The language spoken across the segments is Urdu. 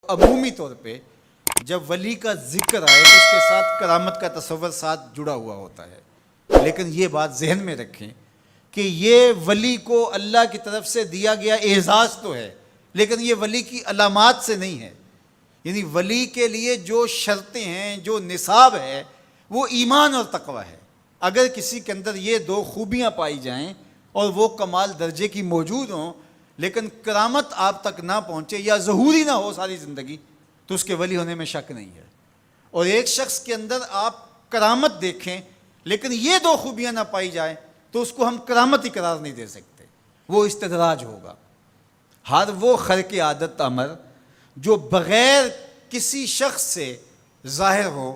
عمومی طور پہ جب ولی کا ذکر آئے تو اس کے ساتھ کرامت کا تصور ساتھ جڑا ہوا ہوتا ہے، لیکن یہ بات ذہن میں رکھیں کہ یہ ولی کو اللہ کی طرف سے دیا گیا اعزاز تو ہے، لیکن یہ ولی کی علامات سے نہیں ہے۔ یعنی ولی کے لیے جو شرطیں ہیں، جو نصاب ہے، وہ ایمان اور تقوی ہے۔ اگر کسی کے اندر یہ دو خوبیاں پائی جائیں اور وہ کمال درجے کی موجود ہوں، لیکن کرامت آپ تک نہ پہنچے یا ظہوری نہ ہو ساری زندگی، تو اس کے ولی ہونے میں شک نہیں ہے۔ اور ایک شخص کے اندر آپ کرامت دیکھیں لیکن یہ دو خوبیاں نہ پائی جائیں تو اس کو ہم کرامت ہی قرار نہیں دے سکتے، وہ استدراج ہوگا۔ ہر وہ خرق عادت امر جو بغیر کسی شخص سے ظاہر ہو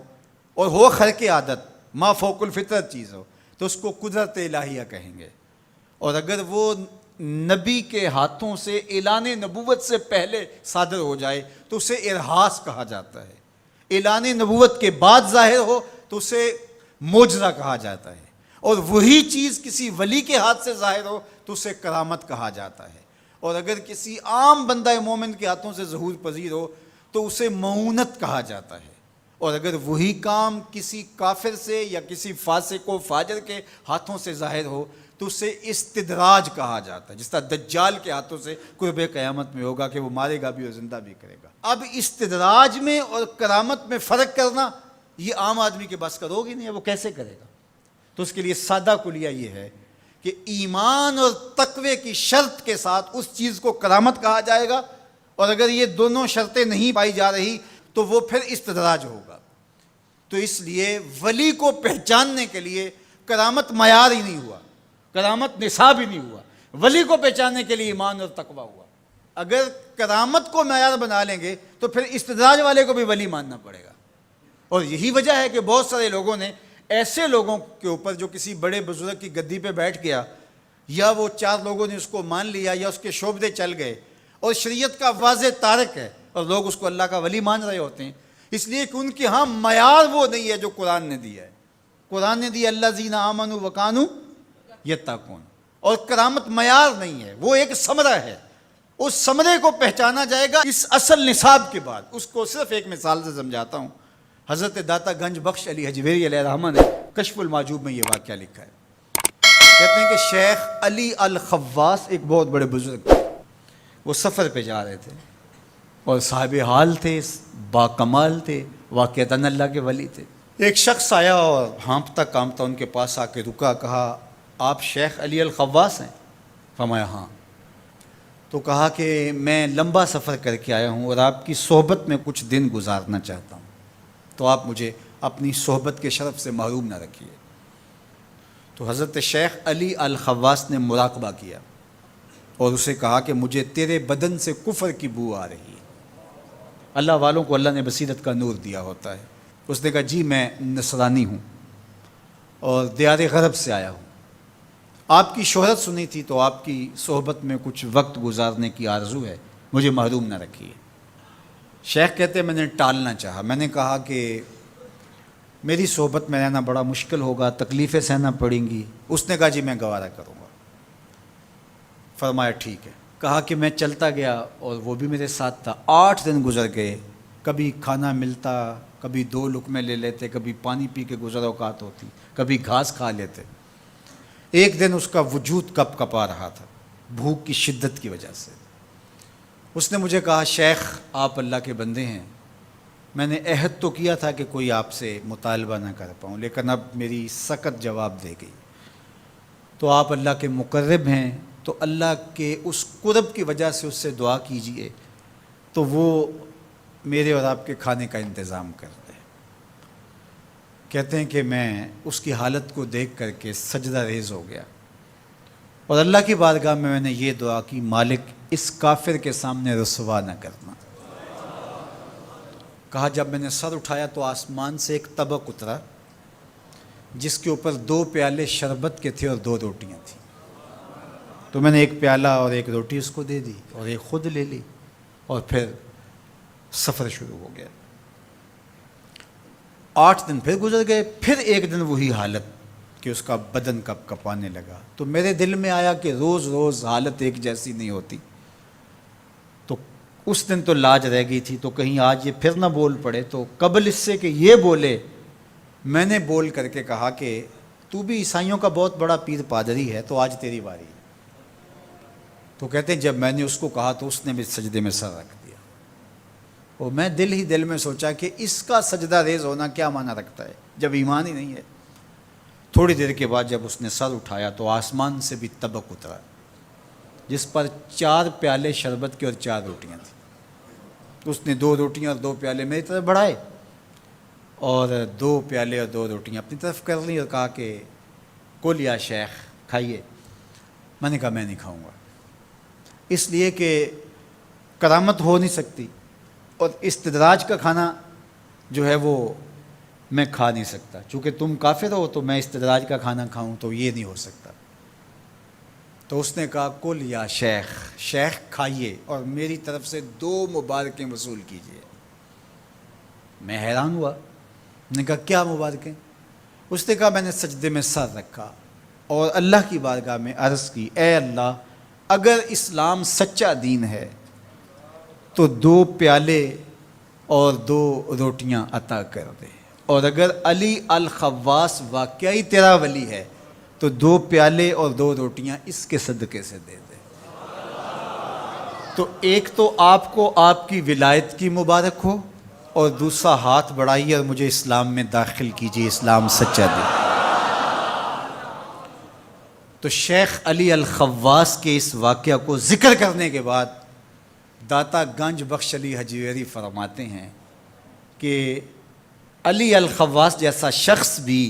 اور ہو خرق عادت، ما فوق الفطرت چیز ہو، تو اس کو قدرت الہیہ کہیں گے۔ اور اگر وہ نبی کے ہاتھوں سے اعلان نبوت سے پہلے صادر ہو جائے تو اسے ارہاس کہا جاتا ہے۔ اعلان نبوت کے بعد ظاہر ہو تو اسے معجزہ کہا جاتا ہے، اور وہی چیز کسی ولی کے ہاتھ سے ظاہر ہو تو اسے کرامت کہا جاتا ہے۔ اور اگر کسی عام بندہ مومن کے ہاتھوں سے ظہور پذیر ہو تو اسے معونت کہا جاتا ہے۔ اور اگر وہی کام کسی کافر سے یا کسی فاسق و فاجر کے ہاتھوں سے ظاہر ہو تو اسے استدراج کہا جاتا ہے، جس طرح دجال کے ہاتھوں سے قرب قیامت میں ہوگا کہ وہ مارے گا بھی اور زندہ بھی کرے گا۔ اب استدراج میں اور کرامت میں فرق کرنا یہ عام آدمی کے بس کا روگ ہی نہیں ہے، وہ کیسے کرے گا؟ تو اس کے لیے سادہ کلیہ یہ ہے کہ ایمان اور تقوی کی شرط کے ساتھ اس چیز کو کرامت کہا جائے گا، اور اگر یہ دونوں شرطیں نہیں پائی جا رہی تو وہ پھر استدراج ہوگا۔ تو اس لیے ولی کو پہچاننے کے لیے کرامت معیار ہی نہیں ہوا، کرامت نصاب ہی نہیں ہوا، ولی کو پہچاننے کے لیے ایمان اور تقوی ہوا۔ اگر کرامت کو معیار بنا لیں گے تو پھر استدراج والے کو بھی ولی ماننا پڑے گا۔ اور یہی وجہ ہے کہ بہت سارے لوگوں نے ایسے لوگوں کے اوپر جو کسی بڑے بزرگ کی گدی پہ بیٹھ گیا، یا وہ چار لوگوں نے اس کو مان لیا یا اس کے شعبدے چل گئے اور شریعت کا واضح تارک ہے اور لوگ اس کو اللہ کا ولی مان رہے ہوتے ہیں، اس لیے کہ ان کے ہاں معیار وہ نہیں ہے جو قرآن نے دیا ہے۔ قرآن نے دیا الذین آمنوا وکانوا یتقون، اور کرامت معیار نہیں ہے، وہ ایک ثمرہ ہے۔ اس ثمرے کو پہچانا جائے گا اس اصل نصاب کے بعد۔ اس کو صرف ایک مثال سے سمجھاتا ہوں۔ حضرت داتا گنج بخش علی حجویری علیہ الرحمہ نے کشف المعجوب میں یہ واقعہ لکھا ہے۔ کہتے ہیں کہ شیخ علی الخواص ایک بہت بڑے بزرگ تھے، وہ سفر پہ جا رہے تھے اور صاحب حال تھے، با کمال تھے، واقعتاً اللہ کے ولی تھے۔ ایک شخص آیا اور ہانپتا کانپتا ان کے پاس آ کے رکا، کہا آپ شیخ علی الخواص ہیں؟ فرمایا ہاں۔ تو کہا کہ میں لمبا سفر کر کے آیا ہوں اور آپ کی صحبت میں کچھ دن گزارنا چاہتا ہوں، تو آپ مجھے اپنی صحبت کے شرف سے محروم نہ رکھیے۔ تو حضرت شیخ علی الخواص نے مراقبہ کیا اور اسے کہا کہ مجھے تیرے بدن سے کفر کی بو آ رہی ہے۔ اللہ والوں کو اللہ نے بصیرت کا نور دیا ہوتا ہے۔ اس نے کہا جی میں نصرانی ہوں اور دیار غرب سے آیا ہوں، آپ کی شہرت سنی تھی تو آپ کی صحبت میں کچھ وقت گزارنے کی آرزو ہے، مجھے محروم نہ رکھیے۔ شیخ کہتے ہیں میں نے ٹالنا چاہا، میں نے کہا کہ میری صحبت میں رہنا بڑا مشکل ہوگا، تکلیفیں سہنا پڑیں گی۔ اس نے کہا جی میں گوارہ کروں گا۔ فرمایا ٹھیک ہے۔ کہا کہ میں چلتا گیا اور وہ بھی میرے ساتھ تھا۔ 8 دن گزر گئے، کبھی کھانا ملتا، کبھی 2 لقمے لے لیتے، کبھی پانی پی کے گزر اوقات ہوتی، کبھی گھاس کھا لیتے۔ ایک دن اس کا وجود کپ کپا رہا تھا بھوک کی شدت کی وجہ سے۔ اس نے مجھے کہا شیخ آپ اللہ کے بندے ہیں، میں نے عہد تو کیا تھا کہ کوئی آپ سے مطالبہ نہ کر پاؤں، لیکن اب میری سخت جواب دے گئی۔ تو آپ اللہ کے مقرب ہیں، تو اللہ کے اس قرب کی وجہ سے اس سے دعا کیجئے تو وہ میرے اور آپ کے کھانے کا انتظام کر دے۔ کہتے ہیں کہ میں اس کی حالت کو دیکھ کر کے سجدہ ریز ہو گیا اور اللہ کی بارگاہ میں نے یہ دعا کی مالک اس کافر کے سامنے رسوا نہ کرنا۔ کہا جب میں نے سر اٹھایا تو آسمان سے ایک طبق اترا جس کے اوپر 2 پیالے شربت کے تھے اور 2 روٹیاں تھیں۔ تو میں نے ایک پیالہ اور ایک روٹی اس کو دے دی اور ایک خود لے لی اور پھر سفر شروع ہو گیا۔ 8 دن پھر گزر گئے، پھر ایک دن وہی حالت کہ اس کا بدن کپ کپانے لگا۔ تو میرے دل میں آیا کہ روز روز حالت ایک جیسی نہیں ہوتی، تو اس دن تو لاج رہ گئی تھی، تو کہیں آج یہ پھر نہ بول پڑے، تو قبل اس سے کہ یہ بولے میں نے بول کر کے کہا کہ تو بھی عیسائیوں کا بہت بڑا پیر پادری ہے، تو آج تیری باری ہے۔ تو کہتے ہیں جب میں نے اس کو کہا تو اس نے بھی سجدے میں سر رکھ دیا، اور میں دل ہی دل میں سوچا کہ اس کا سجدہ ریز ہونا کیا معنی رکھتا ہے جب ایمان ہی نہیں ہے۔ تھوڑی دیر کے بعد جب اس نے سر اٹھایا تو آسمان سے بھی طبق اترا، جس پر 4 پیالے شربت کے اور 4 روٹیاں تھیں۔ تو اس نے 2 روٹیاں اور 2 پیالے میری طرف بڑھائے، اور 2 پیالے اور 2 روٹیاں اپنی طرف کر لیں، اور کہا کہ کل یا شیخ کھائیے۔ میں نے کہا میں نہیں کھاؤں گا، اس لیے کہ کرامت ہو نہیں سکتی، اور استدراج کا کھانا جو ہے وہ میں کھا نہیں سکتا، چونکہ تم کافر ہو تو میں استدراج کا کھانا کھاؤں تو یہ نہیں ہو سکتا۔ تو اس نے کہا کل یا شیخ، شیخ کھائیے اور میری طرف سے 2 مبارکیں وصول کیجیے۔ میں حیران ہوا، میں نے کہا کیا مبارکیں؟ اس نے کہا میں نے سجدے میں سر رکھا اور اللہ کی بارگاہ میں عرض کی، اے اللہ اگر اسلام سچا دین ہے تو 2 پیالے اور 2 روٹیاں عطا کر دے، اور اگر علی الخواص واقعی تیرا ولی ہے تو 2 پیالے اور 2 روٹیاں اس کے صدقے سے دے دے۔ تو ایک تو آپ کو آپ کی ولایت کی مبارک ہو، اور دوسرا ہاتھ بڑھائیے اور مجھے اسلام میں داخل کیجیے، اسلام سچا دین۔ تو شیخ علی الخواص کے اس واقعہ کو ذکر کرنے کے بعد داتا گنج بخش علی حجویری فرماتے ہیں کہ علی الخواص جیسا شخص بھی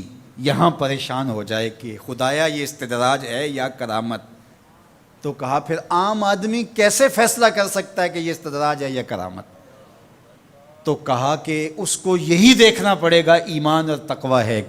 یہاں پریشان ہو جائے کہ خدایا یہ استدراج ہے یا کرامت، تو کہا پھر عام آدمی کیسے فیصلہ کر سکتا ہے کہ یہ استدراج ہے یا کرامت؟ تو کہا کہ اس کو یہی دیکھنا پڑے گا ایمان اور تقوی ہے